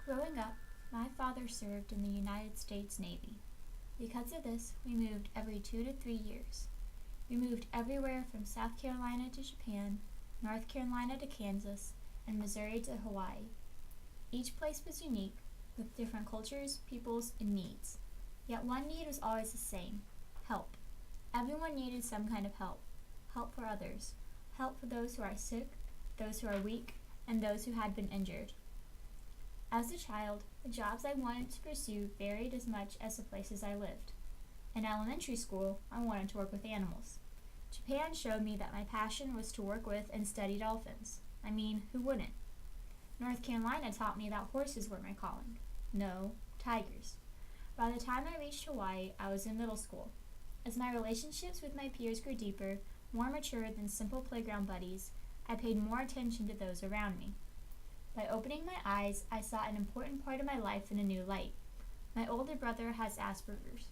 Growing up, my father served in the United States Navy. Because of this, we moved every 2 to 3 years. We moved everywhere from South Carolina to Japan, North Carolina to Kansas, and Missouri to Hawaii. Each place was unique, with different cultures, peoples, and needs. Yet one need was always the same: help. Everyone needed some kind of help. Help for others. Help for those who are sick, those who are weak, and those who had been injured. As a child, the jobs I wanted to pursue varied as much as the places I lived. In elementary school, I wanted to work with animals. Japan showed me that my passion was to work with and study dolphins. I mean, who wouldn't? North Carolina taught me that horses were my calling. No, tigers. By the time I reached Hawaii, I was in middle school. As my relationships with my peers grew deeper, more mature than simple playground buddies, I paid more attention to those around me. By opening my eyes, I saw an important part of my life in a new light. My older brother has Asperger's.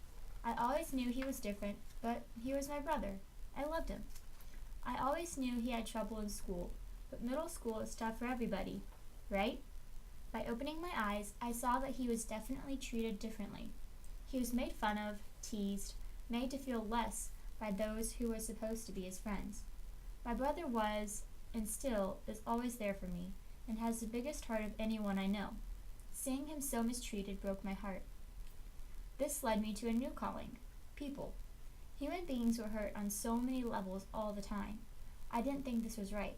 I always knew he was different, but he was my brother. I loved him. I always knew he had trouble in school, but middle school is tough for everybody, right? By opening my eyes, I saw that he was definitely treated differently. He was made fun of, teased, made to feel less by those who were supposed to be his friends. My brother was, and still is, always there for me, and has the biggest heart of anyone I know. Seeing him so mistreated broke my heart. This led me to a new calling: people. Human beings were hurt on so many levels all the time. I didn't think this was right.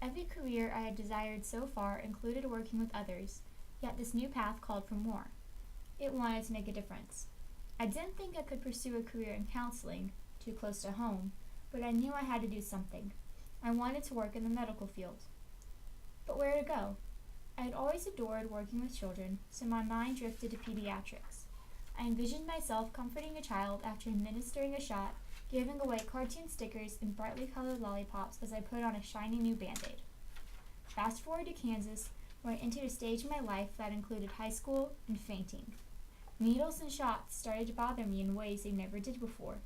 Every career I had desired so far included working with others, yet this new path called for more. It wanted to make a difference. I didn't think I could pursue a career in counseling, too close to home, but I knew I had to do something. I wanted to work in the medical field. But where to go? I had always adored working with children, so my mind drifted to pediatrics. I envisioned myself comforting a child after administering a shot, giving away cartoon stickers and brightly colored lollipops as I put on a shiny new Band-Aid. Fast forward to Kansas, where I entered a stage in my life that included high school and fainting. Needles and shots started to bother me in ways they never did before.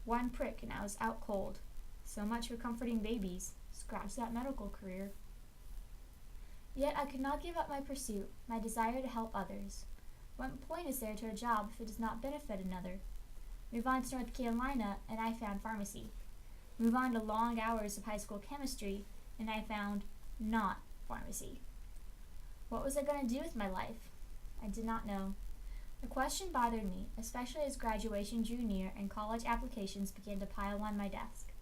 One prick and I was out cold. So much for comforting babies. Scratch that medical career. Yet I could not give up my pursuit, my desire to help others. What point is there to a job if it does not benefit another? Move on to North Carolina, and I found pharmacy. Move on to long hours of high school chemistry, and I found not pharmacy. What was I going to do with my life? I did not know. The question bothered me, especially as graduation drew near and college applications began to pile on my desk.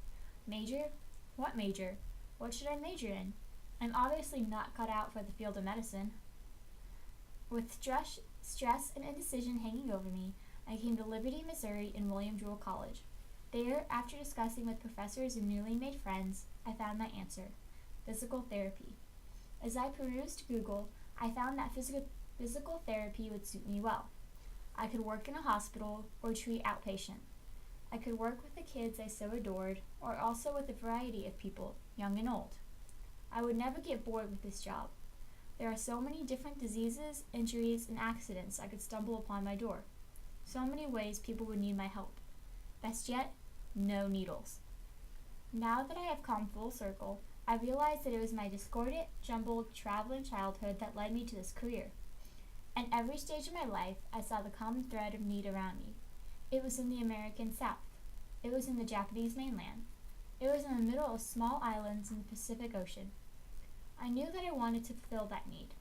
Major? What major? What should I major in? I'm obviously not cut out for the field of medicine. With stress and indecision hanging over me, I came to Liberty, Missouri and William Jewell College. There, after discussing with professors and newly made friends, I found my answer: physical therapy. As I perused Google, I found that physical therapy would suit me well. I could work in a hospital or treat outpatient. I could work with the kids I so adored, or also with a variety of people, young and old. I would never get bored with this job. There are so many different diseases, injuries, and accidents I could stumble upon my door. So many ways people would need my help. Best yet, no needles. Now that I have come full circle, I realize that it was my discordant, jumbled, traveling childhood that led me to this career. At every stage of my life, I saw the common thread of need around me. It was in the American South. It was in the Japanese mainland. It was in the middle of small islands in the Pacific Ocean. I knew that I wanted to fulfill that need.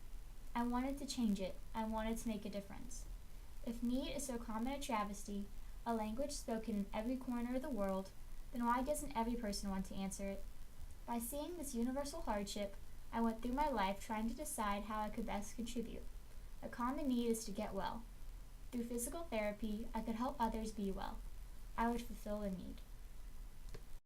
I wanted to change it. I wanted to make a difference. If need is so common a travesty, a language spoken in every corner of the world, then why doesn't every person want to answer it? By seeing this universal hardship, I went through my life trying to decide how I could best contribute. A common need is to get well. Through physical therapy, I could help others be well. I would fulfill a need.